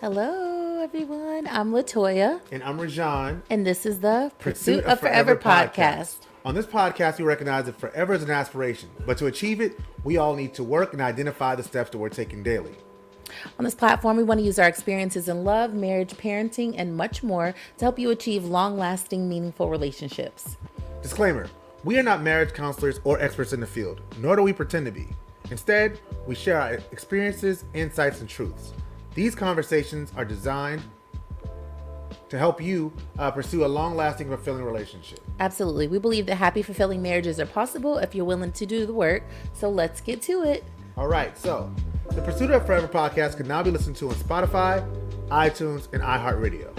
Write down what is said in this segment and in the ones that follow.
Hello, everyone. I'm Toya. And I'm Rajan. And this is the Pursuit of Forever podcast. On this podcast, we recognize that forever is an aspiration. But to achieve it, we all need to work and identify the steps that we're taking daily. On this platform, we want to use our experiences in love, marriage, parenting, and much more to help you achieve long-lasting, meaningful relationships. Disclaimer, we are not marriage counselors or experts in the field, nor do we pretend to be. Instead, we share our experiences, insights, and truths. These conversations are designed to help you pursue a long-lasting, fulfilling relationship. Absolutely. We believe that happy, fulfilling marriages are possible if you're willing to do the work. So let's get to it. All right. So the Pursuit of Forever podcast can now be listened to on Spotify, iTunes, and iHeartRadio.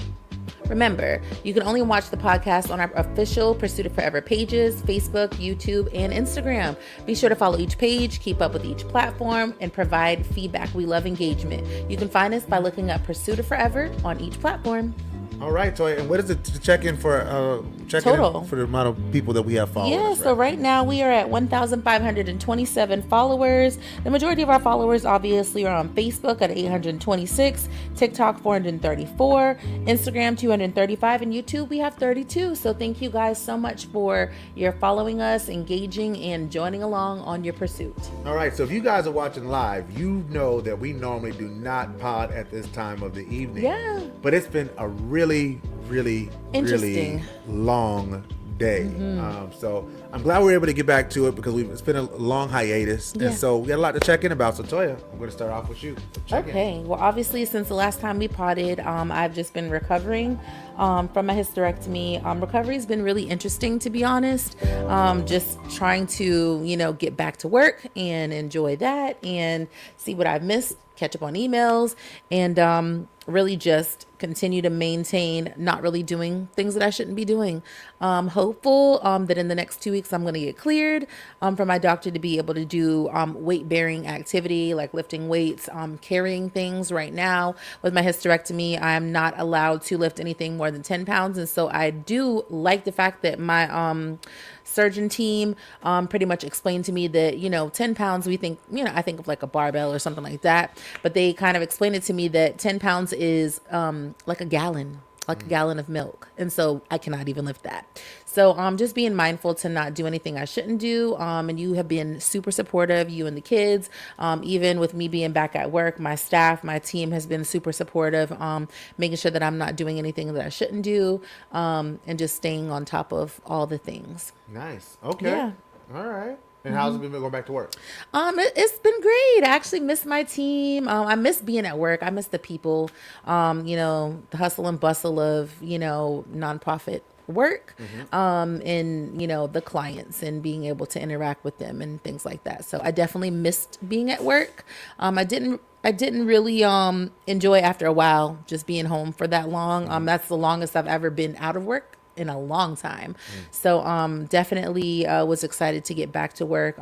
Remember, you can only watch the podcast on our official Pursuit of Forever pages, Facebook, YouTube, and Instagram. Be sure to follow each page, keep up with each platform, and provide feedback. We love engagement. You can find us by looking up Pursuit of Forever on each platform. All right, Toya, and what is it to check in for total for the amount of people that we have following us? Yeah, so right now we are at 1,527 followers. The majority of our followers obviously are on Facebook at 826, TikTok 434, Instagram 235, and YouTube we have 32. So thank you guys so much for your following us, engaging, and joining along on your pursuit. All right, so if you guys are watching live, you know that we normally do not pod at this time of the evening. Yeah. But it's been a really long day. So I'm glad we were able to get back to it because it's been a long hiatus. Yeah. And so we got a lot to check in about. So Toya, I'm going to start off with you. Okay. Well, obviously, since the last time we potted, I've just been recovering from my hysterectomy. Recovery's been really interesting, to be honest. Just trying to, get back to work and enjoy that and see what I've missed, catch up on emails, and really just continue to maintain not really doing things that I shouldn't be doing. Hopeful that in the next 2 weeks I'm going to get cleared from my doctor to be able to do weight-bearing activity like lifting weights, carrying things. Right now with my hysterectomy, I'm not allowed to lift anything more than 10 pounds. And so I do like the fact that my surgeon team pretty much explained to me that 10 pounds we think I think of like a barbell or something like that, but they kind of explained it to me that 10 pounds is like a gallon of milk, and so I cannot even lift that. So just being mindful to not do anything I shouldn't do. And you have been super supportive, you and the kids. Even with me being back at work, my staff, my team has been super supportive, making sure that I'm not doing anything that I shouldn't do, and just staying on top of all the things. Nice. Okay. Yeah. All right. And how's it been going back to work? It's been great. I actually miss my team. I miss being at work. I miss the people, the hustle and bustle of, nonprofit work, and, the clients and being able to interact with them and things like that. So I definitely missed being at work. I didn't really enjoy after a while just being home for that long. That's the longest I've ever been out of work in a long time. So definitely was excited to get back to work.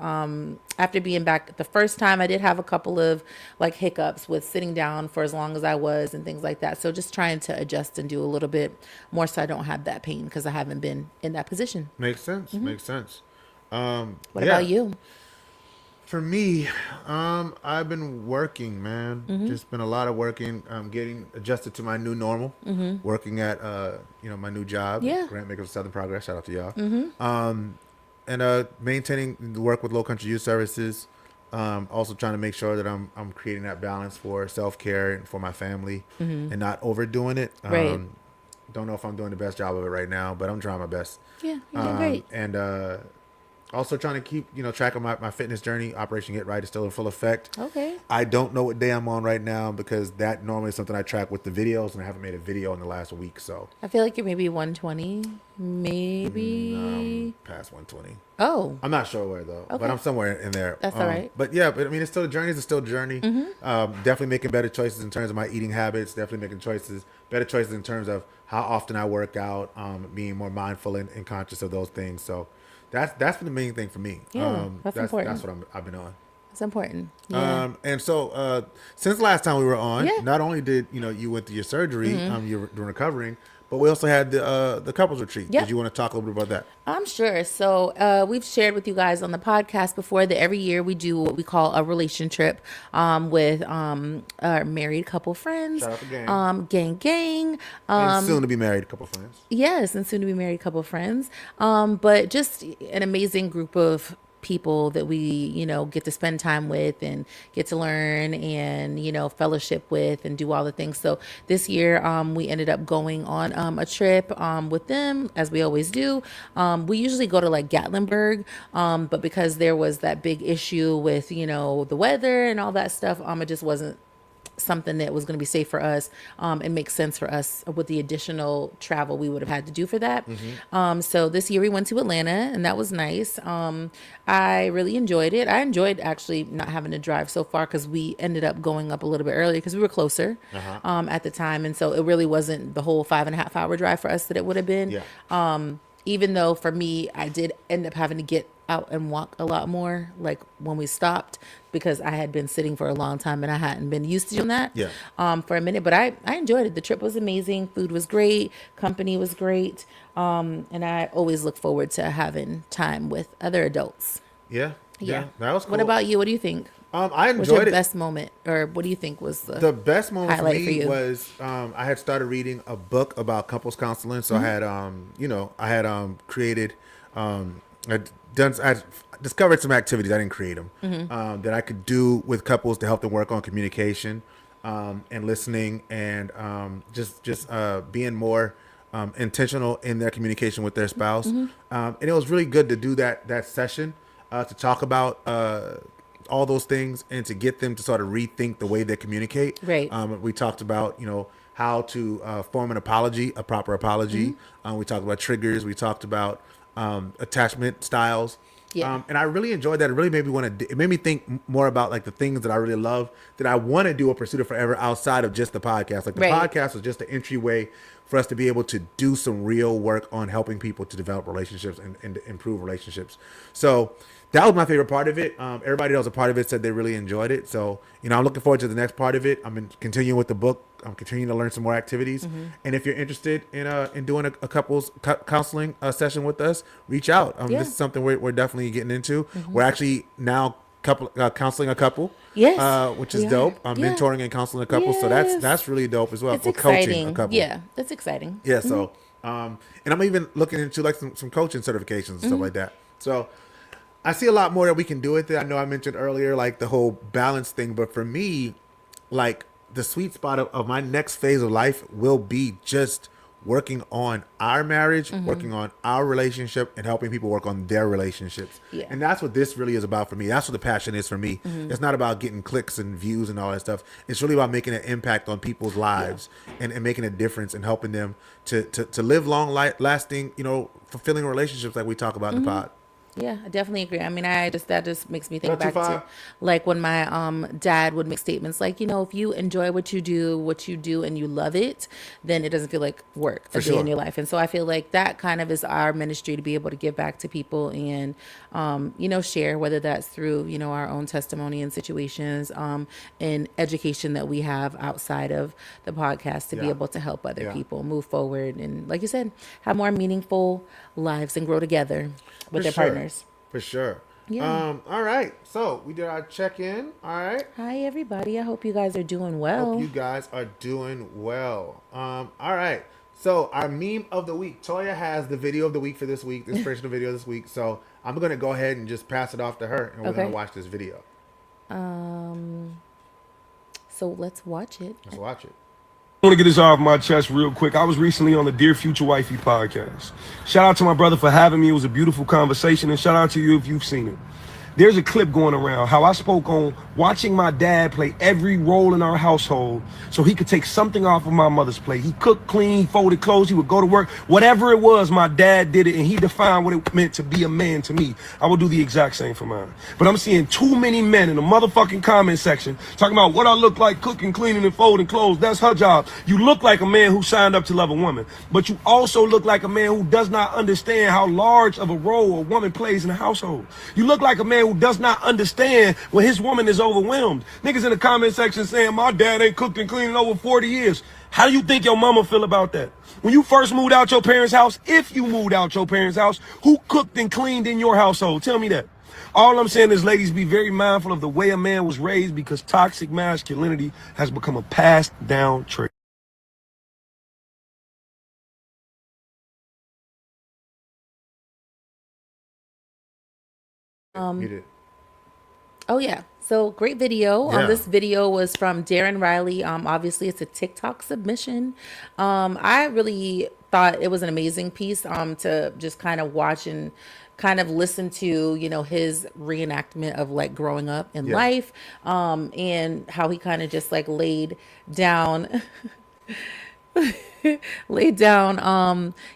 After being back the first time, I did have a couple of like hiccups with sitting down for as long as I was and things like that. So just trying to adjust and do a little bit more so I don't have that pain because I haven't been in that position. Makes sense. Makes sense. What about you? For me, I've been working, man. Just been a lot of working. Getting adjusted to my new normal. Working at my new job. Yeah. Grant Makers of Southern Progress. Shout out to y'all. And maintaining the work with Low Country Youth Services. Also trying to make sure that I'm creating that balance for self-care and for my family, and not overdoing it. Right. Don't know if I'm doing the best job of it right now, but I'm trying my best. Yeah, you're doing great. And also trying to keep, track of my fitness journey. Operation Get Right is still in full effect. Okay. I don't know what day I'm on right now because that normally is something I track with the videos, and I haven't made a video in the last week. So I feel like you're maybe 120. Maybe. Past 120. Oh. I'm not sure where though, Okay. but I'm somewhere in there. That's all right. But yeah, but I mean, it's still a journey. It's still a journey. Definitely making better choices in terms of my eating habits. Definitely making better choices in terms of how often I work out. Being more mindful and conscious of those things. So that's been the main thing for me. Yeah, that's important. That's what I've been on. It's important. Yeah. And so since last time we were on, Yeah. not only did you went through your surgery, you were recovering, but we also had the couples retreat. Yep. Did you want to talk a little bit about that? I'm sure. So we've shared with you guys on the podcast before that every year we do what we call a relation trip with our married couple friends. Shout out to gang. Gang. And soon to be married couple friends. Yes, and soon to be married couple friends. But just an amazing group of people that we, get to spend time with and get to learn and, fellowship with and do all the things. So this year, we ended up going on a trip with them, as we always do. We usually go to like Gatlinburg, but because there was that big issue with, the weather and all that stuff, it just wasn't something that was going to be safe for us and make sense for us with the additional travel we would have had to do for that. So this year we went to Atlanta and that was nice. I really enjoyed it. I enjoyed actually not having to drive so far because we ended up going up a little bit earlier because we were closer at the time. And so it really wasn't the whole 5.5 hour drive for us that it would have been. Yeah. Even though for me, I did end up having to get out and walk a lot more, like when we stopped, because I had been sitting for a long time and I hadn't been used to doing that for a minute. But I enjoyed it. The trip was amazing. Food was great. Company was great. And I always look forward to having time with other adults. Yeah. That was cool. What about you? What do you think? I enjoyed What's your it. best moment, or what do you think was The best moment for highlight for me you? was I had started reading a book about couples counseling. So I had created I discovered some activities, I didn't create them, that I could do with couples to help them work on communication and listening and just being more intentional in their communication with their spouse. And it was really good to do that session to talk about all those things and to get them to sort of rethink the way they communicate. Right. We talked about, how to form an apology, a proper apology. We talked about triggers. We talked about attachment styles. Yeah. And I really enjoyed that. It really made me it made me think more about like the things that I really love that I want to do a Pursuit of Forever outside of just the podcast. Like the podcast was just the entryway for us to be able to do some real work on helping people to develop relationships and improve relationships. So that was my favorite part of it. Everybody that was a part of it said they really enjoyed it. So, I'm looking forward to the next part of it. I'm continuing with the book. I'm continuing to learn some more activities. And if you're interested in doing a couples counseling session with us, reach out. This is something we're definitely getting into. We're actually now counseling a couple, which is dope. Mentoring and counseling a couple. So that's really dope as well. It's exciting. Coaching a couple. Yeah, that's exciting. Yeah. So, and I'm even looking into like some coaching certifications and stuff like that. So I see a lot more that we can do with it. I know I mentioned earlier, like the whole balance thing, but for me, like the sweet spot of my next phase of life will be just working on our marriage, working on our relationship, and helping people work on their relationships. Yeah. And that's what this really is about for me. That's what the passion is for me. It's not about getting clicks and views and all that stuff. It's really about making an impact on people's lives and making a difference and helping them to live long, lasting, fulfilling relationships like we talk about in the pod. Yeah, I definitely agree. I mean, that just makes me think back to like when my dad would make statements like, if you enjoy what you do and you love it, then it doesn't feel like work a day in your life. And so I feel like that kind of is our ministry, to be able to give back to people and, share, whether that's through, our own testimony and situations and education that we have outside of the podcast to be able to help other people move forward. And like you said, have more meaningful lives and grow together with their partners. For sure. Yeah. All right. So we did our check-in. All right. Hi, everybody. I hope you guys are doing well. Hope you guys are doing well. All right. So our meme of the week. Toya has the video of the week for this week, the inspirational video this week. So I'm going to go ahead and just pass it off to her, and we're going to watch this video. So let's watch it. Let's watch it. I want to get this off my chest real quick. I was recently on the Dear Future Wifey podcast. Shout out to my brother for having me. It was a beautiful conversation, and shout out to you if you've seen it. There's a clip going around how I spoke on watching my dad play every role in our household so he could take something off of my mother's plate. He cooked, cleaned, folded clothes, he would go to work. Whatever it was, my dad did it, and he defined what it meant to be a man to me. I would do the exact same for mine. But I'm seeing too many men in the motherfucking comment section talking about what I look like cooking, cleaning, and folding clothes. That's her job. You look like a man who signed up to love a woman, but you also look like a man who does not understand how large of a role a woman plays in a household. You look like a man who does not understand when his woman is overwhelmed. Niggas in the comment section saying my dad ain't cooked and cleaned in over 40 years. How do you think your mama feel about that? When you first moved out your parents' house, if you moved out your parents' house, who cooked and cleaned in your household? Tell me that. All I'm saying is, ladies, be very mindful of the way a man was raised, because toxic masculinity has become a passed down trait. Muted. Oh yeah. So great video. Yeah. This video was from Darren Riley. Obviously it's a TikTok submission. I really thought it was an amazing piece to just kind of watch and kind of listen to, you know, his reenactment of like growing up in life, and how he kind of just like laid down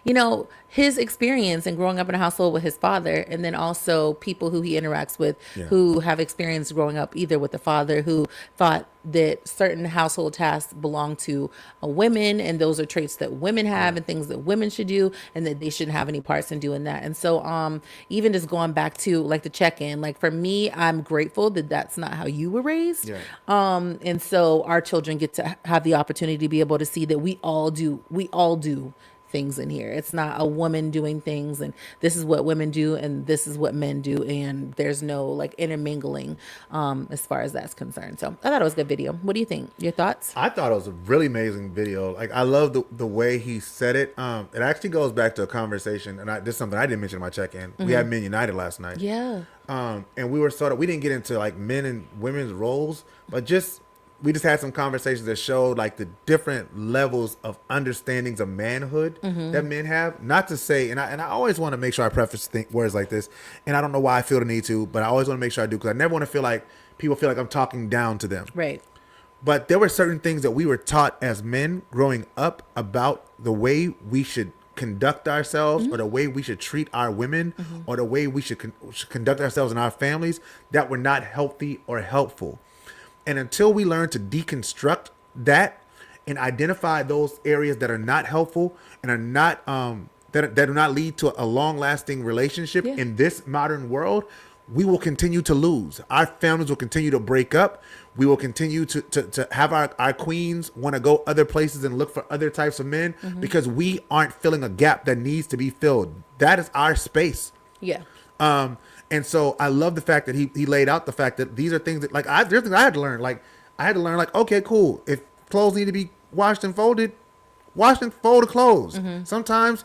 you know, his experience in growing up in a household with his father, and then also people who he interacts with who have experienced growing up either with a father who thought that certain household tasks belong to women, and those are traits that women have and things that women should do, and that they shouldn't have any parts in doing that. And so even just going back to like the check-in, like for me, I'm grateful that that's not how you were raised. And so our children get to have the opportunity to be able to see that we all do things in here. It's not a woman doing things and this is what women do and this is what men do, and there's no like intermingling as far as that's concerned. So I thought it was a good video. What do you think? Your thoughts? I thought it was a really amazing video. Like, I love the way he said it. It actually goes back to a conversation, and this is something I didn't mention in my check-in. We had Men United last night. And we were we didn't get into like men and women's roles, but we just had some conversations that showed like the different levels of understandings of manhood that men have. Not to say, and I always want to make sure I preface words like this, and I don't know why I feel the need to, but I always want to make sure I do, because I never want to feel like people feel like I'm talking down to them. Right. But there were certain things that we were taught as men growing up about the way we should conduct ourselves, or the way we should treat our women, or the way we should conduct ourselves in our families, that were not healthy or helpful. And until we learn to deconstruct that and identify those areas that are not helpful and are not that do not lead to a long-lasting relationship in this modern world, we will continue to lose. Our families will continue to break up. We will continue to have our queens want to go other places and look for other types of men because we aren't filling a gap that needs to be filled. That is our space. Yeah. And so I love the fact that he laid out the fact that these are things that, like, there's things I had to learn. Like, I had to learn, like, okay, cool. If clothes need to be washed and folded, wash and fold the clothes. Sometimes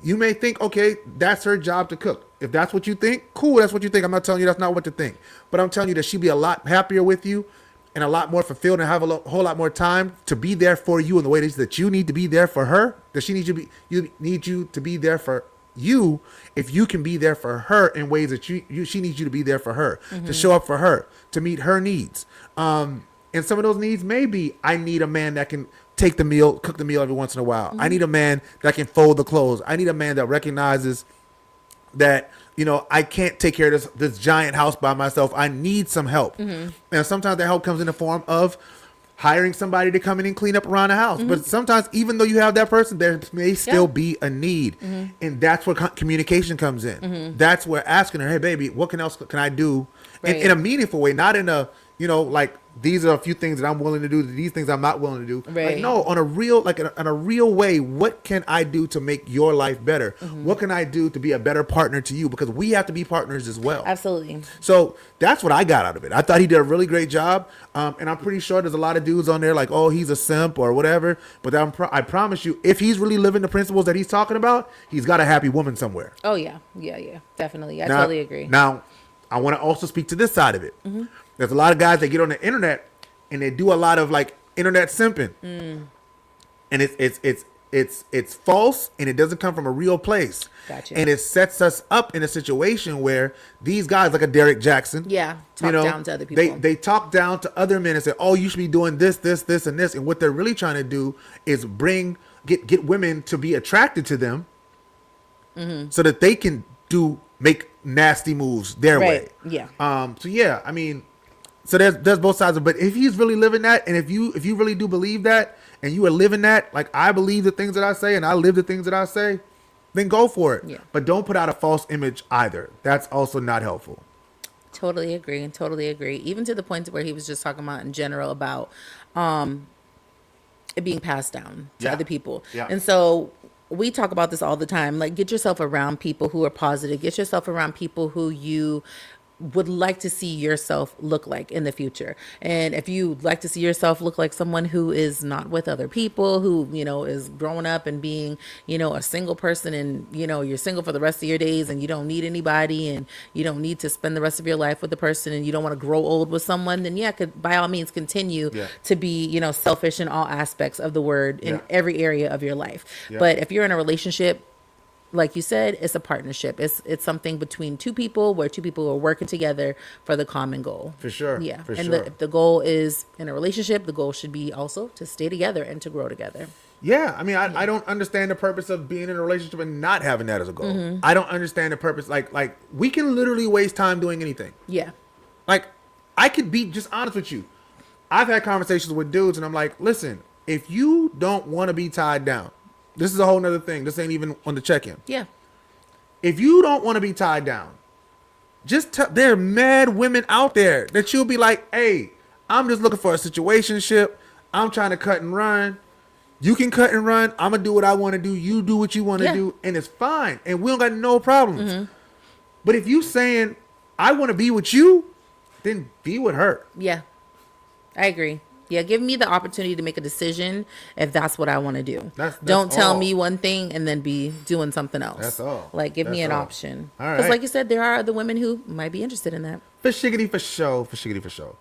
you may think, okay, that's her job to cook. If that's what you think, cool, that's what you think. I'm not telling you that's not what to think. But I'm telling you that she'd be a lot happier with you and a lot more fulfilled and have a whole lot more time to be there for you in the way that you need to be there for her. That she needs you to be there for you, if you can be there for her in ways that she needs you to be there for her, to show up for her, to meet her needs. And some of those needs may be, I need a man that can cook the meal every once in a while. I need a man that can fold the clothes. I need a man that recognizes that, you know, I can't take care of this giant house by myself. I need some help. And sometimes that help comes in the form of hiring somebody to come in and clean up around the house. But sometimes, even though you have that person, there may still be a need. And that's where communication comes in. That's where asking her, hey, baby, what else can I do in a meaningful way? Not in a, you know, like, these are a few things that I'm willing to do, these things I'm not willing to do. Like, no, on a real, like, in a real way, what can I do to make your life better? What can I do to be a better partner to you? Because we have to be partners as well. Absolutely. So that's what I got out of it. I thought he did a really great job. And I'm pretty sure there's a lot of dudes on there like, oh, he's a simp or whatever. But I promise you, if he's really living the principles that he's talking about, he's got a happy woman somewhere. Oh, yeah. Yeah. Definitely. I totally agree. Now, I want to also speak to this side of it. There's a lot of guys that get on the internet and they do a lot of like internet simping, and it's it's false and it doesn't come from a real place. Gotcha. And it sets us up in a situation where these guys, like a Derek Jackson, talk down to other people. They talk down to other men and say, "Oh, you should be doing this, this, this, and this." And what they're really trying to do is get women to be attracted to them, so that they can make nasty moves their way. Yeah. So yeah, I mean, so there's both sides of it. But if he's really living that, and if you really do believe that, and you are living that, like I believe the things that I say, and I live the things that I say, then go for it. Yeah. But don't put out a false image either. That's also not helpful. Totally agree. Even to the point where he was just talking about in general about it being passed down to other people. Yeah. And so we talk about this all the time. Like, get yourself around people who are positive. Get yourself around people who you would like to see yourself look like in the future. And if you like to see yourself look like someone who is not with other people, who, is growing up and being, a single person, and, you're single for the rest of your days and you don't need anybody and you don't need to spend the rest of your life with the person and you don't want to grow old with someone, then by all means continue to be, selfish in all aspects of the word in every area of your life. But if you're in a relationship, like you said, it's a partnership. It's something between two people where two people are working together for the common goal. For sure. Yeah. For and sure. if the goal is in a relationship, the goal should be also to stay together and to grow together. Yeah. I mean, I don't understand the purpose of being in a relationship and not having that as a goal. I don't understand the purpose. Like we can literally waste time doing anything. Yeah. Like, I could be just honest with you. I've had conversations with dudes and I'm like, listen, if you don't want to be tied down, this is a whole nother thing. This ain't even on the check-in. Yeah. If you don't want to be tied down, there are mad women out there that you'll be like, hey, I'm just looking for a situationship. I'm trying to cut and run. You can cut and run. I'm going to do what I want to do. You do what you want to do. And it's fine. And we don't got no problems. But if you saying, I want to be with you, then be with her. Yeah. I agree. Yeah, give me the opportunity to make a decision if that's what I want to do. That's Don't tell all. me one thing and then be doing something else. That's all. Like, give me That's an all. option. All right. Because like you said, there are other women who might be interested in that. For shiggity for show. For shiggity for show.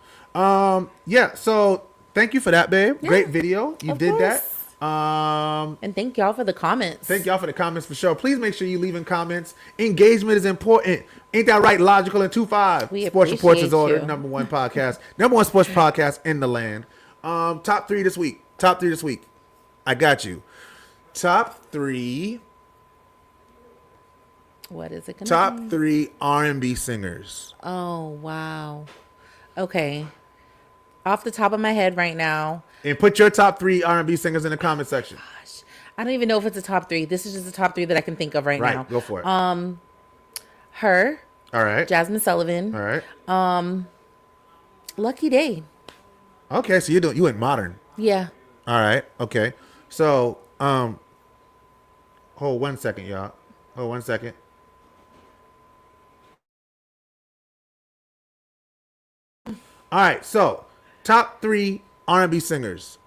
Yeah, so thank you for that, babe. Yeah, Great video. You of did course. that. And thank y'all for the comments. Thank y'all for the comments for sure. Please make sure you leave in comments. Engagement is important. Ain't that right? Logical and 2-5. We Sports Reports is appreciate ordered. you. Number one podcast. Number one sports podcast in the land. Top three this week. I got you. Top three. What is it gonna Top be? 3 R&B singers. Oh, wow. Okay. Off the top of my head right now, And put your top 3 R&B singers in the comment section. I don't even know if it's a top 3. This is just the top 3 that I can think of right now. Right, go for it. Her, All right. Jasmine Sullivan, All right. Lucky Day. Okay, so you went modern. Yeah. All right. Okay. So, hold 1 second, y'all. Hold 1 second. All right. So, top 3 R&B singers.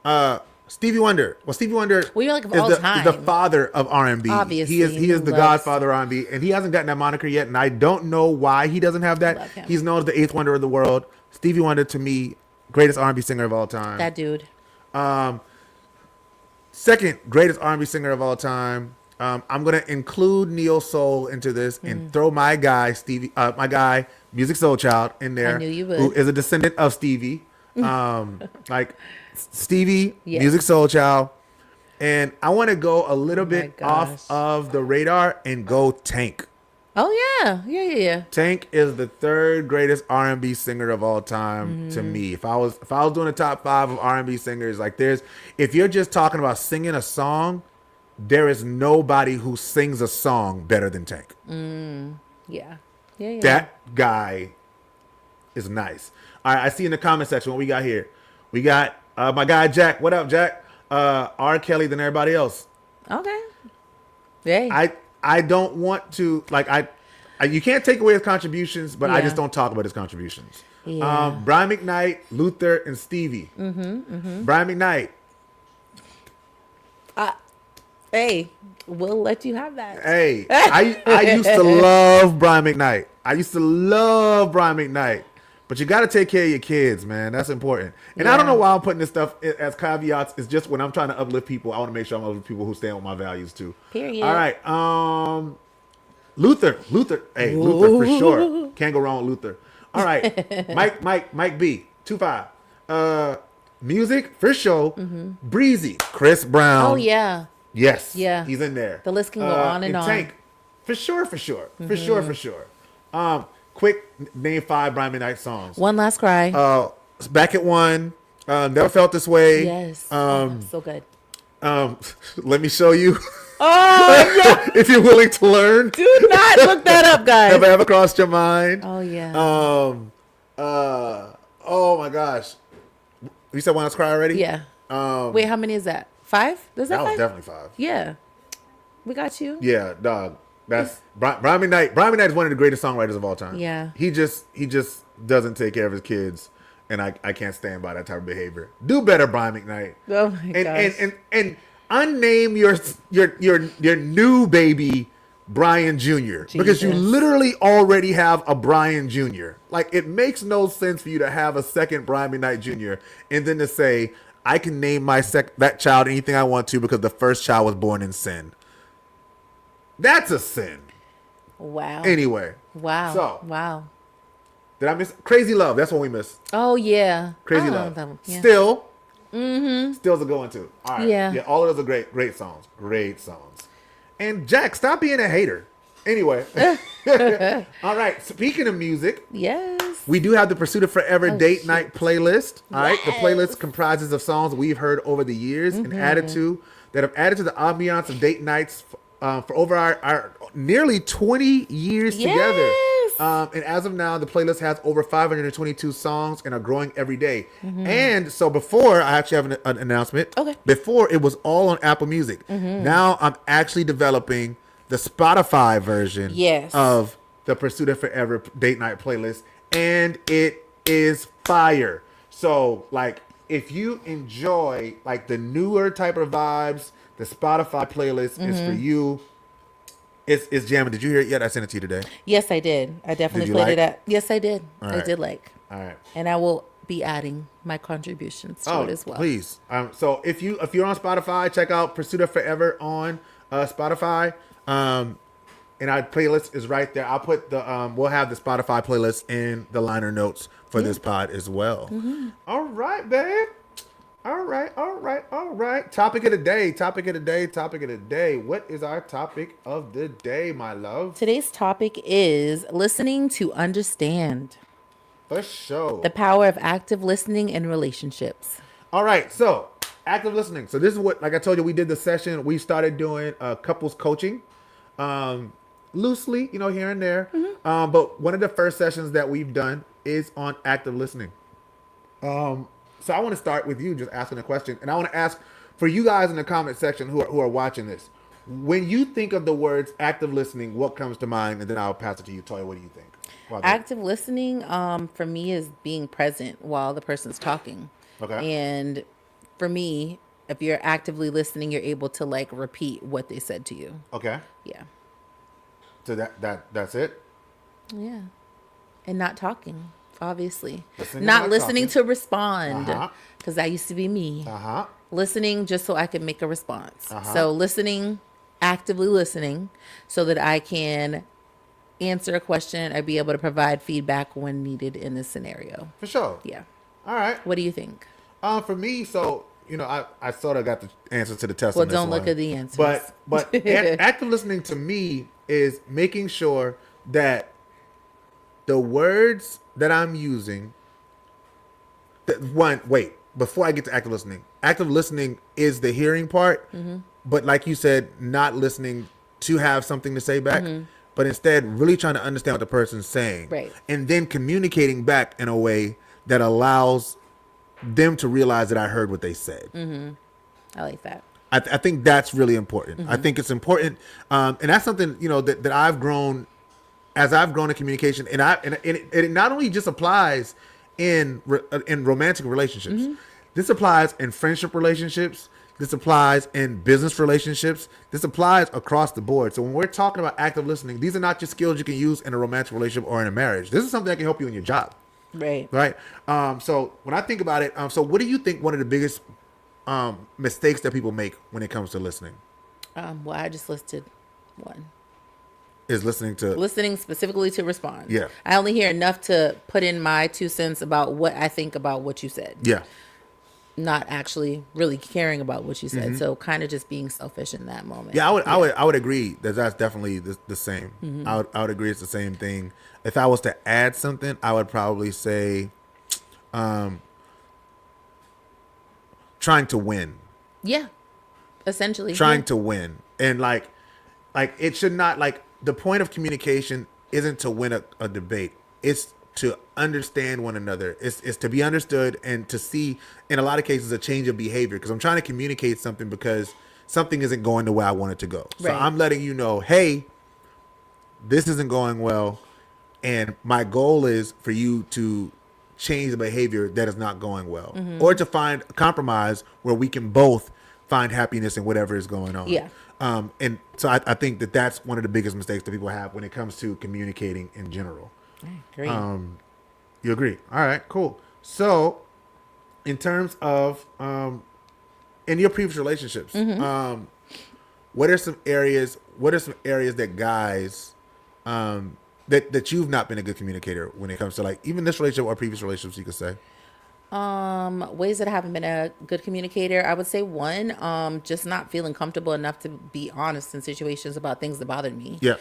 Stevie Wonder. Well, Stevie Wonder Well, you're like of is all the time. father of R&B. Obviously, he is he the loves- godfather of R&B, and he hasn't gotten that moniker yet. And I don't know why he doesn't have that. Love him. He's known as the 8th wonder of the world. Stevie Wonder, to me, greatest R&B singer of all time. That dude. Second greatest R&B singer of all time. I'm gonna include Neo Soul into this and throw my guy Music Soul Child in there. I knew you would. Who is a descendant of Stevie. Like Stevie, Yes. Music Soul Child, and I want to go a little bit gosh. off of the radar and go Tank. Oh, yeah. Tank is the 3rd greatest R&B singer of all time to me. If I was doing a top 5 of R&B singers, like if you're just talking about singing a song, there is nobody who sings a song better than Tank. Yeah. That guy is nice. All right, I see in the comment section what we got here. We got my guy Jack. What up, Jack? R. Kelly than everybody else. Okay. Hey. I don't want to you can't take away his contributions, but I Yeah. just don't talk about his contributions. Yeah. Brian McKnight, Luther, and Stevie. Brian McKnight. Hey, we'll let you have that. Hey, I used to love Brian McKnight. But you got to take care of your kids, man. That's important. And I don't know why I'm putting this stuff as caveats. It's just when I'm trying to uplift people, I want to make sure I'm uplifting people who stand with my values too. Period. All right. Luther. Hey, Luther for sure. Can't go wrong with Luther. All right. Mike B. 2-5. Music for sure. Breezy. Chris Brown. Oh yeah. Yes. Yeah. He's in there. The list can go on and on. Tank. For sure. For sure. Quick, name 5 Brian McKnight songs. One Last Cry. Back at 1. Never Felt This Way. Yes. So good. Let Me Show You. Oh, yeah. If you're willing to learn. Do not look that up, guys. Never Ever Crossed Your Mind. Oh, yeah. Oh my gosh. You said One Last Cry already? Yeah. Wait, how many is that? 5? Is that That was 5? definitely 5. Yeah. We got you. Yeah, dog. That's Brian McKnight. Brian McKnight is one of the greatest songwriters of all time. Yeah. He just doesn't take care of his kids, and I can't stand by that type of behavior. Do better, Brian McKnight. Oh my gosh. And unname your new baby Brian Jr. because you Jesus. literally already have a Brian Jr. Like, it makes no sense for you to have a second Brian McKnight Jr. and then to say I can name that child anything I want to because the first child was born in sin. That's a sin. Wow. Anyway. Wow. So. Wow. Did I miss Crazy Love? That's what we missed. Oh yeah. Crazy I Love. love that. Yeah. Still. Still's a good one too. All right. Yeah. Yeah. All of those are great songs. Great songs. And Jack, stop being a hater. Anyway. All right. Speaking of music. Yes. We do have the Pursuit of Forever date shit. night playlist. All right. The Yes. playlist comprises of songs we've heard over the years and added to the ambiance of date nights for over our nearly 20 years together. And as of now, the playlist has over 522 songs and are growing every day. And so before, I actually have an announcement. Okay. Before, it was all on Apple Music. Now I'm actually developing the Spotify version of the Pursuit of Forever date night playlist. And it is fire. So, like, if you enjoy, like, the newer type of vibes, the Spotify playlist is for you. It's jamming. Did you hear it yet? I sent it to you today. Yes, I did. I definitely Did you played like? it at. Yes, I did. All I right. did like. All right. And I will be adding my contributions to it as well. Please. So if you're on Spotify, check out Pursuit of Forever on Spotify. And our playlist is right there. I'll put we'll have the Spotify playlist in the liner notes for this pod as well. All right, babe. All right. Topic of the day. What is our topic of the day, my love? Today's topic is listening to understand. For sure. The power of active listening in relationships. All right, so active listening. So this is what, like I told you, we did the session. We started doing couples coaching, loosely, here and there. But one of the first sessions that we've done is on active listening. So I want to start with you just asking a question, and I want to ask for you guys in the comment section who are watching this. When you think of the words active listening, what comes to mind? And then I'll pass it to you, Toya. What do you think? Active listening, for me, is being present while the person's talking. Okay. And for me, if you're actively listening, you're able to like repeat what they said to you. Okay. Yeah. So that's it. Yeah. And not talking, obviously. Listening and Not not listening talking. to respond. Uh-huh. Because that used to be me. Uh-huh. Listening just so I can make a response. Uh-huh. So listening, actively listening, so that I can answer a question or be able to provide feedback when needed in this scenario. For sure. Yeah. All right. What do you think? For me, so I sort of got the answer to the test. Well, on this don't look one. at the answers. But active listening to me is making sure that the words that I'm using. Before I get to active listening is the hearing part. But like you said, not listening to have something to say back, but instead really trying to understand what the person's saying, Right. and then communicating back in a way that allows them to realize that I heard what they said. I like that. I think that's really important. I think it's important, and that's something that I've grown as I've grown in communication, and it not only just applies in romantic relationships. This applies in friendship relationships. This applies in business relationships. This applies across the board. So when we're talking about active listening, these are not just skills you can use in a romantic relationship or in a marriage. This is something that can help you in your job. Right. Right. So when I think about it, so what do you think one of the biggest mistakes that people make when it comes to listening Well, I just listed one. is listening to? Listening specifically to respond. Yeah. I only hear enough to put in my 2 cents about what I think about what you said. Yeah. Not actually really caring about what you said. So kind of just being selfish in that moment. Yeah, I would agree that that's definitely the same. I would agree it's the same thing. If I was to add something, I would probably say, trying to win, Yeah. Essentially. trying to win, and like it should not, like, the point of communication isn't to win a debate. It's to understand one another. It's to be understood and to see, in a lot of cases, a change of behavior. Because I'm trying to communicate something because something isn't going the way I want it to go. So Right. I'm letting you know, hey, this isn't going well, and my goal is for you to change the behavior that is not going well, or to find a compromise where we can both find happiness in whatever is going on. Yeah. And so I think that that's one of the biggest mistakes that people have when it comes to communicating in general. Great. You agree? All right, cool. So, in terms of in your previous relationships, what are some areas? What are some areas that guys that you've not been a good communicator when it comes to, like, even this relationship or previous relationships? You could say. Ways that I haven't been a good communicator. I would say one, just not feeling comfortable enough to be honest in situations about things that bothered me. Yeah.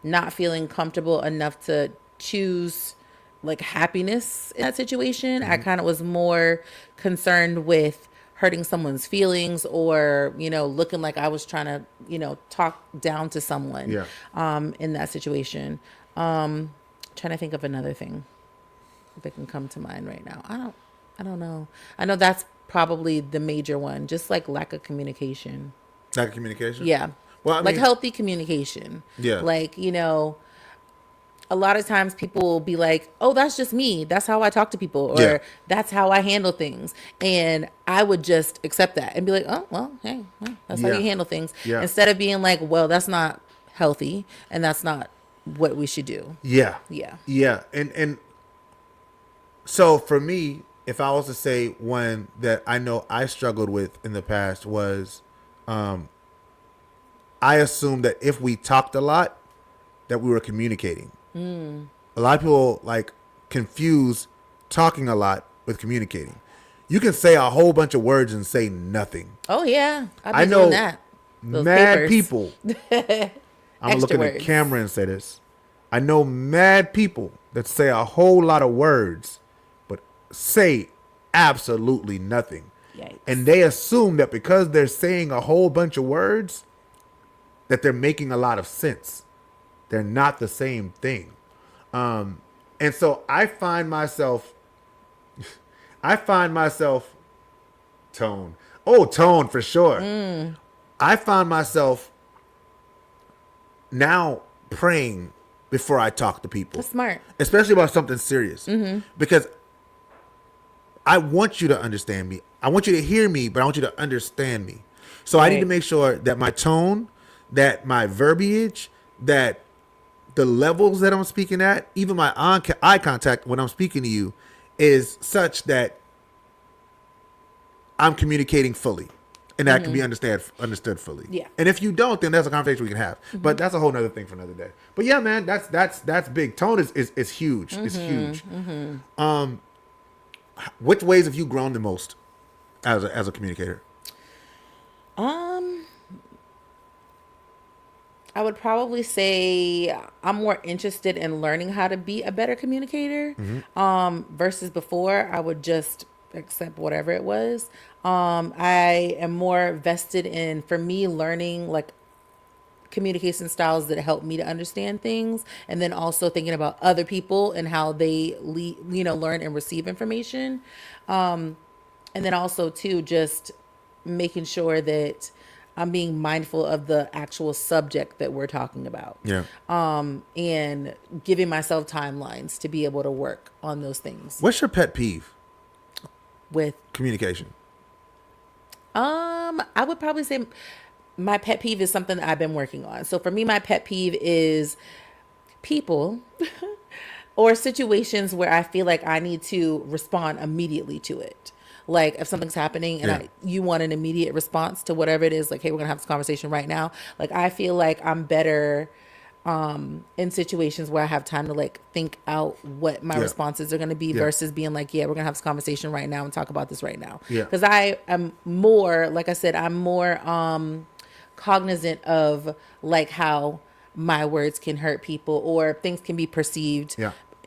Not feeling comfortable enough to choose like happiness in that situation. I kind of was more concerned with hurting someone's feelings or, looking like I was trying to, talk down to someone in that situation. Trying to think of another thing that can come to mind right now. I don't know. I know that's probably the major one, just like lack of communication. Lack of communication. Yeah. Well, I like mean, healthy communication. Yeah. Like, a lot of times people will be like, oh, that's just me. That's how I talk to people. Or Yeah. that's how I handle things. And I would just accept that and be like, oh, well, hey, well, that's how Yeah. you handle things. Yeah. Instead of being like, well, that's not healthy and that's not what we should do. Yeah. Yeah. Yeah. And so for me, if I was to say one that I know I struggled with in the past was, I assumed that if we talked a lot, that we were communicating. A lot of people like confuse talking a lot with communicating. You can say a whole bunch of words and say nothing. Oh, yeah. I've I been know doing that. Those mad papers. people. I'm gonna look Extra in the words. camera and say this. I know mad people that say a whole lot of words, but say absolutely nothing. Yikes. And they assume that because they're saying a whole bunch of words, that they're making a lot of sense. They're not the same thing. And so I find myself tone. Oh, tone for sure. I find myself now praying before I talk to people. That's smart. Especially about something serious. Because I want you to understand me. I want you to hear me, but I want you to understand me. So I need to Right. make sure that my tone, that my verbiage, that the levels that I'm speaking at, even my eye contact when I'm speaking to you, is such that I'm communicating fully. And that can be understood fully. Yeah. And if you don't, then that's a conversation we can have. But that's a whole nother thing for another day. But yeah, man, that's big. Tone is huge. It's huge. Which ways have you grown the most as a communicator? I would probably say I'm more interested in learning how to be a better communicator. Versus before, I would just accept whatever it was. I am more vested in, for me, learning like communication styles that help me to understand things, and then also thinking about other people and how they learn and receive information. And then also too, just making sure that I'm being mindful of the actual subject that we're talking about. Yeah. And giving myself timelines to be able to work on those things What's your pet peeve? with. Communication. I would probably say my pet peeve is something that I've been working on. So for me, my pet peeve is people or situations where I feel like I need to respond immediately to it. Like if something's happening and you want an immediate response to whatever it is, like, hey, we're gonna have this conversation right now. Like I feel like I'm better in situations where I have time to like think out what my responses are going to be versus being like, yeah, we're going to have this conversation right now and talk about this right now. Because I am more, like I said, I'm more cognizant of like how my words can hurt people or things can be perceived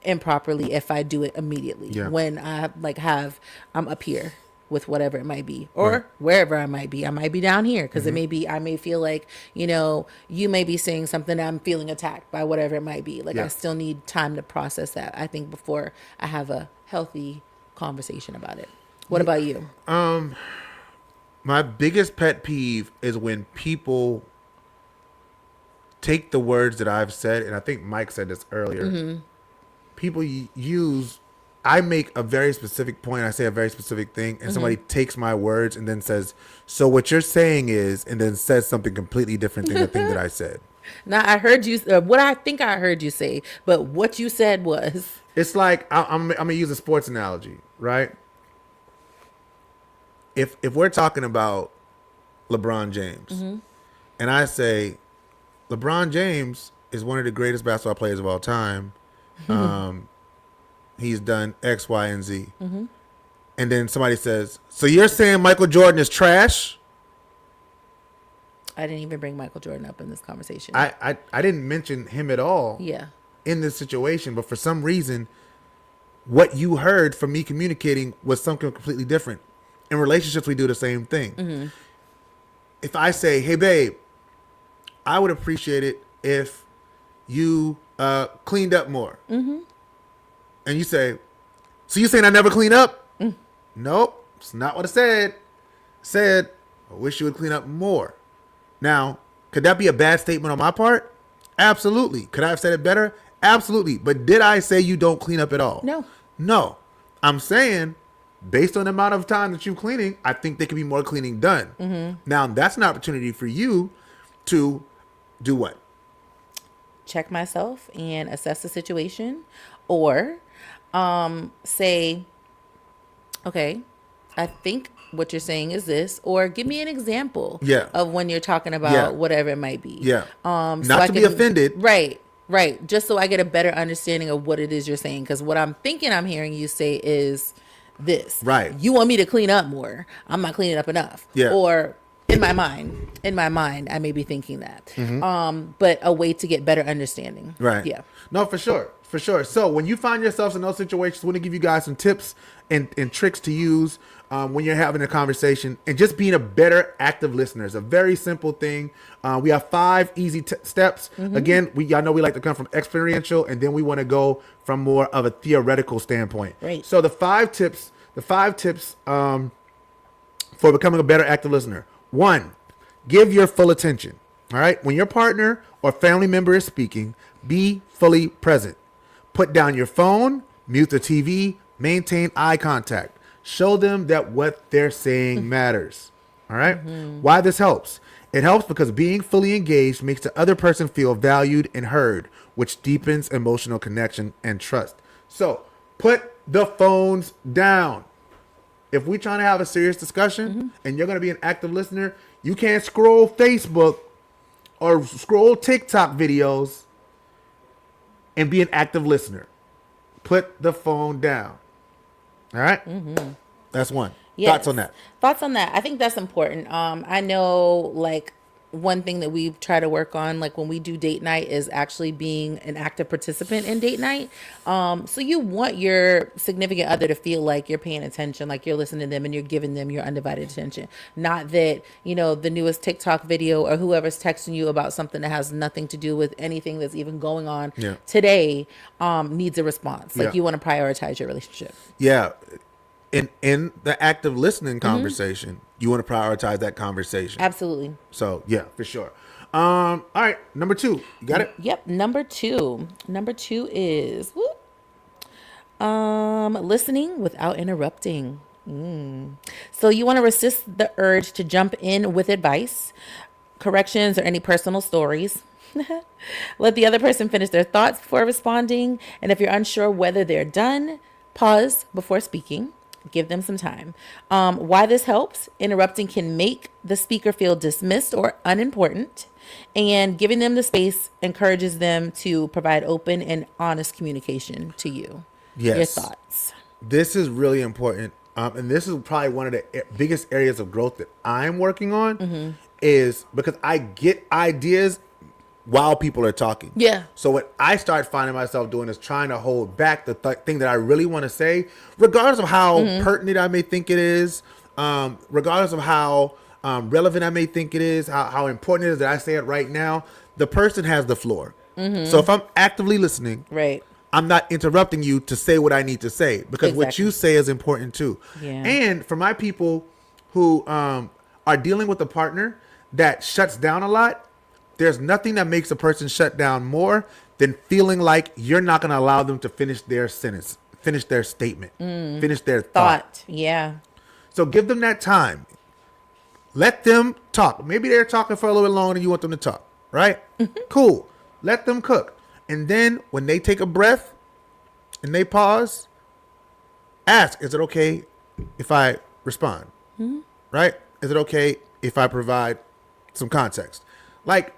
improperly if I do it immediately when I like I'm up here with whatever it might be or wherever I might be. I might be down here because it may be, I may feel like, you know, you may be saying something I'm feeling attacked by, whatever it might be. Like I still need time to process that, I think, before I have a healthy conversation about it. What about you? My biggest pet peeve is when people take the words that I've said, and I think Mike said this earlier. People use, I make a very specific point, I say a very specific thing, and somebody takes my words and then says, so what you're saying is, and then says something completely different than the thing that I said. Now, I heard you, what I think I heard you say, but what you said was. It's like, I'm going to use a sports analogy, right? If we're talking about LeBron James, and I say, LeBron James is one of the greatest basketball players of all time. He's done X, Y, and Z. And then somebody says, so you're saying Michael Jordan is trash? I didn't even bring Michael Jordan up in this conversation. I didn't mention him at all in this situation, but for some reason, what you heard from me communicating was something completely different. In relationships, we do the same thing. If I say, hey, babe, I would appreciate it if you cleaned up more. And you say, so you saying I never clean up? Nope, it's not what I said. I said, I wish you would clean up more. Now, could that be a bad statement on my part? Absolutely. Could I have said it better? Absolutely. But did I say you don't clean up at all? No. I'm saying, based on the amount of time that you're cleaning, I think there could be more cleaning done. Now, that's an opportunity for you to do what? Check myself and assess the situation, or say, okay, I think what you're saying is this, or give me an example of when you're talking about whatever it might be. Not so to be offended. Right. Just so I get a better understanding of what it is you're saying. Because what I'm thinking I'm hearing you say is this. Right. You want me to clean up more. I'm not cleaning up enough. Or in my mind, I may be thinking that. But a way to get better understanding. Right. Yeah. No, for sure. So when you find yourselves in those situations, I want to give you guys some tips and tricks to use when you're having a conversation, and just being a better active listener is a very simple thing. We have 5 easy steps. Again, y'all know we like to come from experiential, and then we want to go from more of a theoretical standpoint. Right. So the 5 tips for becoming a better active listener. 1, give your full attention. All right. When your partner or family member is speaking, be fully present. Put down your phone, mute the TV, maintain eye contact. Show them that what they're saying matters. All right. Why this helps? It helps because being fully engaged makes the other person feel valued and heard, which deepens emotional connection and trust. So put the phones down. If we're trying to have a serious discussion and you're going to be an active listener, you can't scroll Facebook or scroll TikTok videos and be an active listener. Put the phone down. All right? That's one. Yes. Thoughts on that? I think that's important. I know, like, one thing that we try to work on, like when we do date night, is actually being an active participant in date night. So you want your significant other to feel like you're paying attention, like you're listening to them and you're giving them your undivided attention. Not that, you know, the newest TikTok video or whoever's texting you about something that has nothing to do with anything that's even going on today needs a response. Like you want to prioritize your relationship. Yeah. In the active listening conversation, you want to prioritize that conversation. Absolutely. So yeah, for sure. All right, number 2, you got it? Yep. Number two is listening without interrupting. So you want to resist the urge to jump in with advice, corrections, or any personal stories. Let the other person finish their thoughts before responding. And if you're unsure whether they're done, pause before speaking. Give them some time. Why this helps: interrupting can make the speaker feel dismissed or unimportant, and giving them the space encourages them to provide open and honest communication to you. Yes. Your thoughts. This is really important. And this is probably one of the biggest areas of growth that I'm working on, is because I get ideas while people are talking. Yeah. So what I start finding myself doing is trying to hold back the thing that I really want to say, regardless of how pertinent I may think it is, regardless of how relevant I may think it is, how important it is that I say it right now. The person has the floor. So if I'm actively listening, Right. I'm not interrupting you to say what I need to say, because what Exactly. you say is important too. Yeah. And for my people who are dealing with a partner that shuts down a lot, there's nothing that makes a person shut down more than feeling like you're not going to allow them to finish their sentence, finish their statement, finish their thought. Yeah. So give them that time. Let them talk. Maybe they're talking for a little bit longer than you want them to talk, right? Cool. Let them cook. And then when they take a breath and they pause, ask, is it okay if I respond? Right? Is it okay if I provide some context? Like,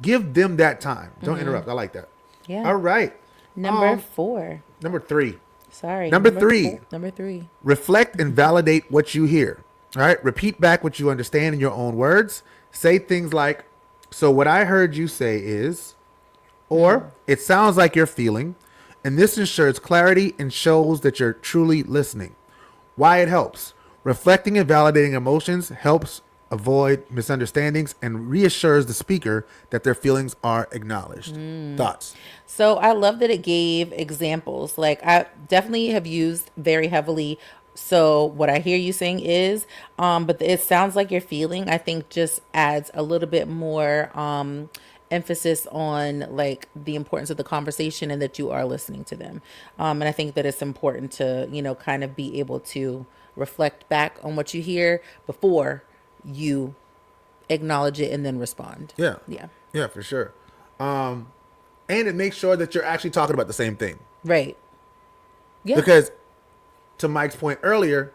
give them that time. Don't interrupt. I like that. Yeah. All right. Number 4. Number 3. Sorry. Number 3. Number 3. Reflect and validate what you hear. All right. Repeat back what you understand in your own words. Say things like, so what I heard you say is, or it sounds like you're feeling, and this ensures clarity and shows that you're truly listening. Why it helps. Reflecting and validating emotions helps avoid misunderstandings and reassures the speaker that their feelings are acknowledged. Thoughts? So I love that it gave examples. Like, I definitely have used very heavily. So what I hear you saying is, but it sounds like you're feeling, I think just adds a little bit more emphasis on like the importance of the conversation and that you are listening to them. And I think that it's important to, kind of be able to reflect back on what you hear before you acknowledge it and then respond. Yeah. Yeah. Yeah, for sure. And it makes sure that you're actually talking about the same thing. Right. Yeah. Because to Mike's point earlier,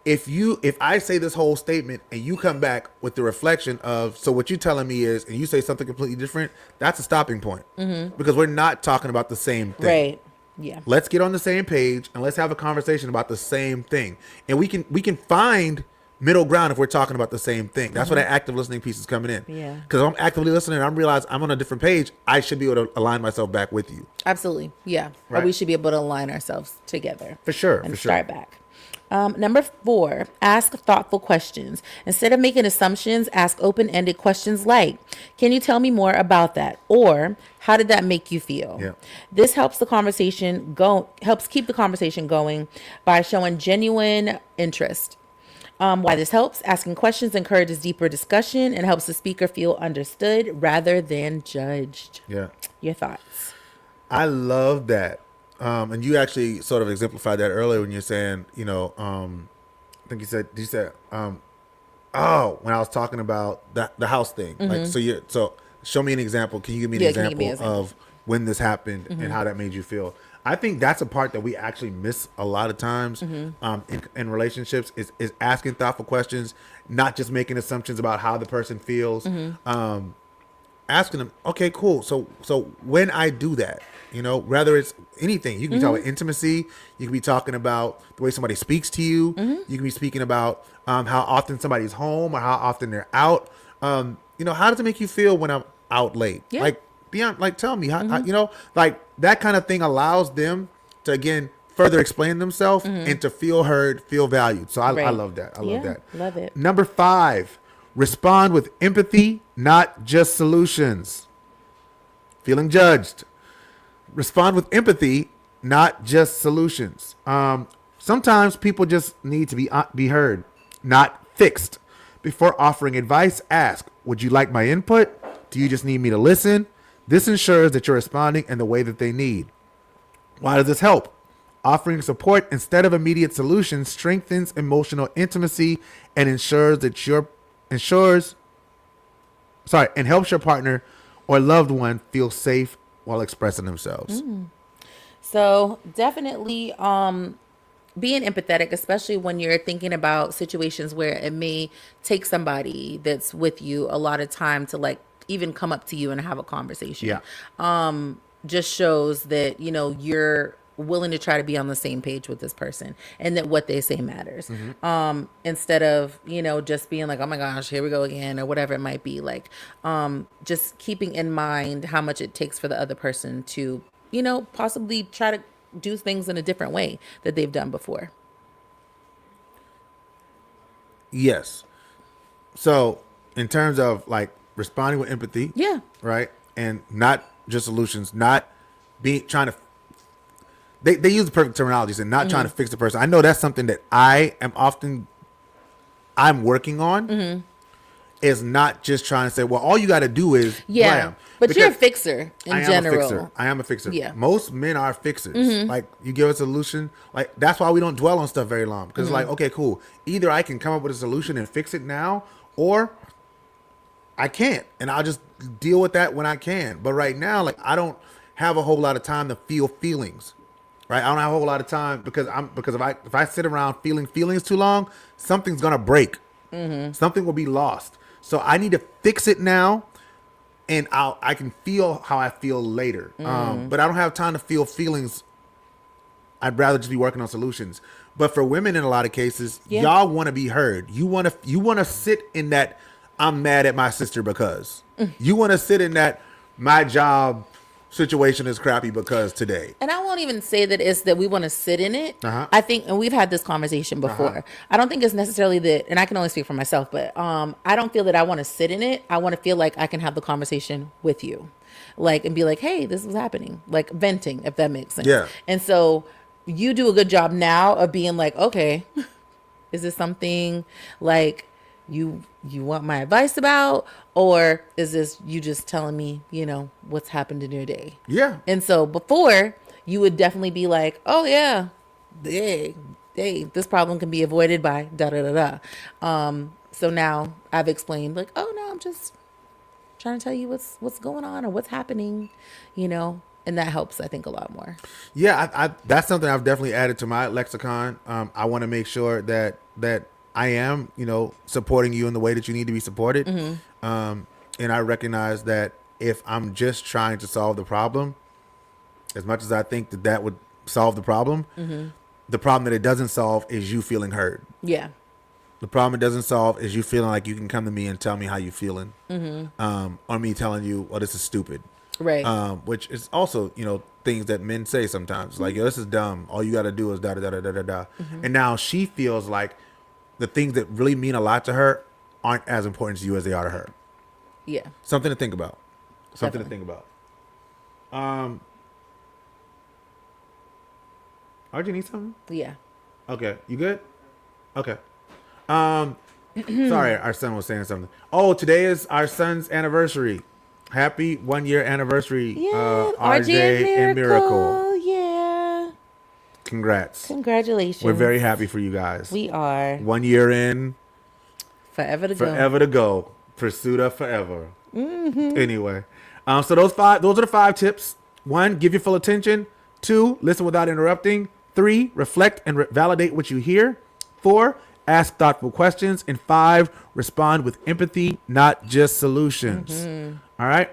if I say this whole statement and you come back with the reflection of, so what you're telling me is, and you say something completely different, that's a stopping point. Because we're not talking about the same thing. Right. Yeah. Let's get on the same page and let's have a conversation about the same thing. And we can find middle ground if we're talking about the same thing. That's where that active listening piece is coming in. Yeah. Because if I'm actively listening and I'm realizing I'm on a different page, I should be able to align myself back with you. Absolutely. Yeah. Right. Or we should be able to align ourselves together. For sure. And For sure. start back. Number 4, ask thoughtful questions. Instead of making assumptions, ask open-ended questions like, can you tell me more about that? Or how did that make you feel? Yeah. This helps keep the conversation going by showing genuine interest. Why this helps: asking questions encourages deeper discussion and helps the speaker feel understood rather than judged. Yeah. Your thoughts? I love that. And you actually sort of exemplified that earlier when you're saying, I think you said, when I was talking about the house thing, like, so show me an example. Can you give me an example of when this happened and how that made you feel? I think that's a part that we actually miss a lot of times in relationships is asking thoughtful questions, not just making assumptions about how the person feels. Asking them, okay, cool. So when I do that, whether it's anything, you can be talking about intimacy, you can be talking about the way somebody speaks to you, you can be speaking about how often somebody's home or how often they're out. How does it make you feel when I'm out late? Yeah. Like, beyond, like, tell me how, like that kind of thing allows them to, again, further explain themselves and to feel heard, feel valued. So I love that. I love that. Love it. Number 5, respond with empathy, not just solutions. Feeling judged. Respond with empathy, not just solutions. Sometimes people just need to be heard, not fixed. Before offering advice, ask, would you like my input? Do you just need me to listen? This ensures that you're responding in the way that they need. Why does this help? Offering support instead of immediate solutions strengthens emotional intimacy and ensures and helps your partner or loved one feel safe while expressing themselves. So definitely being empathetic, especially when you're thinking about situations where it may take somebody that's with you a lot of time to like even come up to you and have a conversation. Yeah. Just shows that, you know, you're willing to try to be on the same page with this person and that what they say matters. Instead of, you know, just being like, oh my gosh, here we go again, or whatever it might be. Like, just keeping in mind how much it takes for the other person to, you know, possibly try to do things in a different way that they've done before. Yes. So in terms of like responding with empathy, Yeah. right, and not just solutions, not being trying to. They use the perfect terminologies and not trying to fix the person. I know that's something that I'm working on. Is not just trying to say, well, all you got to do is blam. But you're a fixer in general. I am a fixer. Yeah. Most men are fixers. Like, you give a solution. Like, that's why we don't dwell on stuff very long. Because like, okay, cool. Either I can come up with a solution and fix it now, or I can't. And I'll just deal with that when I can. But right now, like, I don't have a whole lot of time to feel feelings. Right? I don't have a whole lot of time because if I sit around feeling feelings too long, something's gonna break. Something will be lost. So I need to fix it now, and I can feel how I feel later. But I don't have time to feel feelings. I'd rather just be working on solutions. But for women, in a lot of cases, y'all want to be heard. You want to sit in that I'm mad at my sister because. You want to sit in that my job situation is crappy because today. And I won't even say that it's that we want to sit in it. I think, and we've had this conversation before. I don't think it's necessarily that, and I can only speak for myself, but I don't feel that I want to sit in it. I want to feel like I can have the conversation with you, like, and be like, hey, this is happening, like venting, if that makes sense. Yeah. And so you do a good job now of being like, okay, is this something like you want my advice about, or is this you just telling me, you know, what's happened in your day? Yeah. And so before, you would definitely be like, oh yeah, hey, this problem can be avoided by da da da da. So now I've explained like, oh no, I'm just trying to tell you what's going on or what's happening, you know, and that helps, I think, a lot more. Yeah, I that's something I've definitely added to my lexicon. I want to make sure that I am, you know, supporting you in the way that you need to be supported. And I recognize that if I'm just trying to solve the problem, as much as I think that would solve the problem that it doesn't solve is you feeling heard. Yeah. The problem it doesn't solve is you feeling like you can come to me and tell me how you feeling. Or me telling you, oh, this is stupid. Right. Which is also, you know, things that men say sometimes. Like, yo, this is dumb. All you got to do is da da da da da da. And now she feels like the things that really mean a lot to her aren't as important to you as they are to her. Yeah. Something to think about. Something Definitely. to think about. RJ, need something? Yeah. Okay. You good? Okay. Sorry, our son was saying something. Oh, today is our son's anniversary. Happy 1 year anniversary, Yeah. RJ and Miracle. Yeah. Congrats. Congratulations. We're very happy for you guys. We are. 1 year in, Forever to go. forever to go. Pursuit of forever. Anyway, so those are the 5 tips. 1, give your full attention. 2, listen without interrupting. 3, reflect and validate what you hear. 4, ask thoughtful questions. And 5, respond with empathy, not just solutions. All right.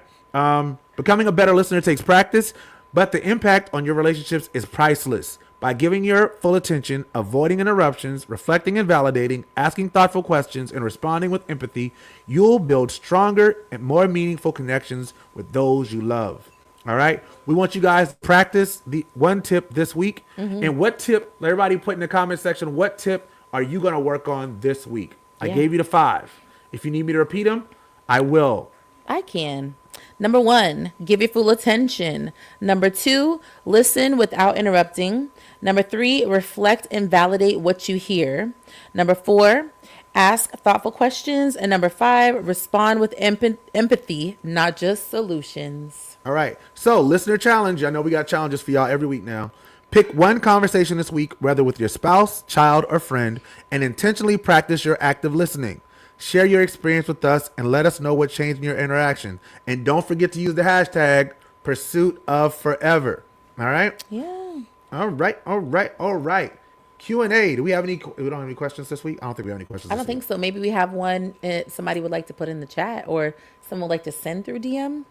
Becoming a better listener takes practice, but the impact on your relationships is priceless. By giving your full attention, avoiding interruptions, reflecting and validating, asking thoughtful questions, and responding with empathy, you'll build stronger and more meaningful connections with those you love. All right. We want you guys to practice the 1 tip this week. And what tip, everybody put in the comment section, what tip are you going to work on this week? I gave you the 5. If you need me to repeat them, I will. I can. Number 1, give your full attention. Number 2, listen without interrupting. Number 3, reflect and validate what you hear. Number 4, ask thoughtful questions. And number 5, respond with empathy, not just solutions. All right. So, listener challenge. I know we got challenges for y'all every week now. Pick one conversation this week, whether with your spouse, child, or friend, and intentionally practice your active listening. Share your experience with us and let us know what changed in your interaction. And don't forget to use the hashtag Pursuit of Forever. All right? Yeah. All right. Q&A. Do we have any? We don't have any questions this week? I don't think we have any questions I don't think so. Maybe we have one somebody would like to put in the chat, or someone would like to send through DM.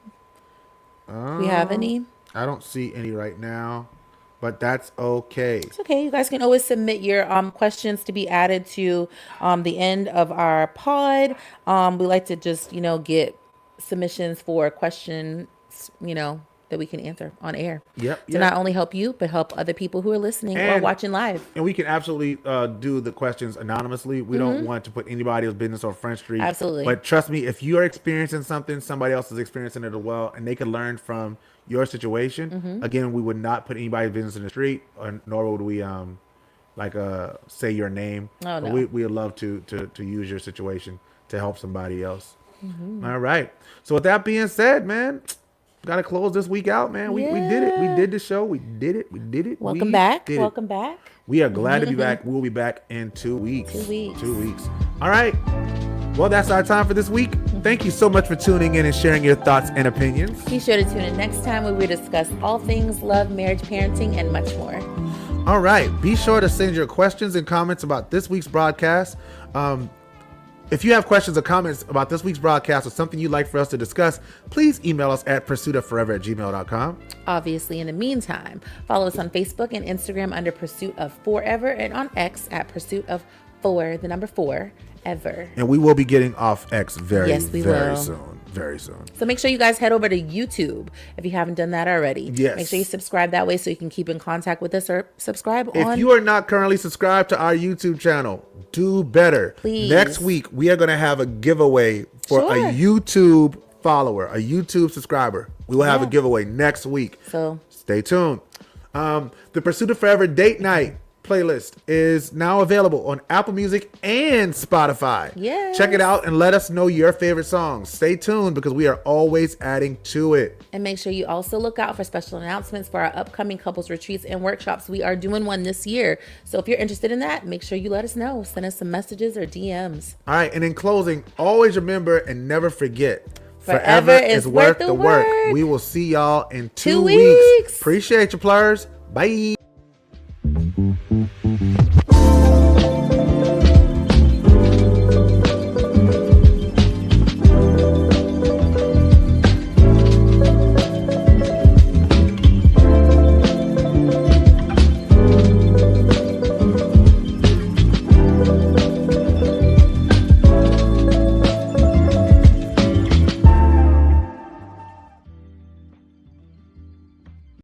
Do we have any? I don't see any right now, but that's okay. It's okay. You guys can always submit your questions to be added to the end of our pod. We like to just, get submissions for questions, that we can answer on air. Yep. To not only help you, but help other people who are listening or watching live. And we can absolutely do the questions anonymously. We don't want to put anybody's business on Front Street. Absolutely. But trust me, if you are experiencing something, somebody else is experiencing it as well, and they can learn from your situation. Again, we would not put anybody's business in the street, nor would we say your name. Oh, but no. we would love to use your situation to help somebody else. All right. So with that being said, man, gotta close this week out, man. We did it. We did the show. We did it. Welcome back. Welcome back. We are glad to be back. We'll be back in 2 weeks. 2 weeks. 2 weeks. All right. Well, that's our time for this week. Thank you so much for tuning in and sharing your thoughts and opinions. Be sure to tune in next time where we discuss all things love, marriage, parenting, and much more. All right. Be sure to send your questions and comments about this week's broadcast. If you have questions or comments about this week's broadcast or something you'd like for us to discuss, please email us at pursuitofforever@gmail.com. Obviously, in the meantime, follow us on Facebook and Instagram under Pursuit of Forever, and on X at Pursuit of 4, the number 4, ever. And we will be getting off X very will. soon. Very soon. So make sure you guys head over to YouTube if you haven't done that already. Yes. Make sure you subscribe that way so you can keep in contact with us, or subscribe on. If you are not currently subscribed to our YouTube channel, do better. Please. Next week, we are going to have a giveaway for a YouTube follower, a YouTube subscriber. We will have a giveaway next week. So stay tuned. The Pursuit of Forever Date Night playlist is now available on Apple Music and Spotify. Yes. Check it out and let us know your favorite songs. Stay tuned because we are always adding to it. And make sure you also look out for special announcements for our upcoming couples retreats and workshops. We are doing one this year. So if you're interested in that, make sure you let us know. Send us some messages or DMs. All right. And in closing, always remember and never forget, Forever is worth the work. We will see y'all in 2 2 weeks. weeks. Appreciate you, plurs. Bye.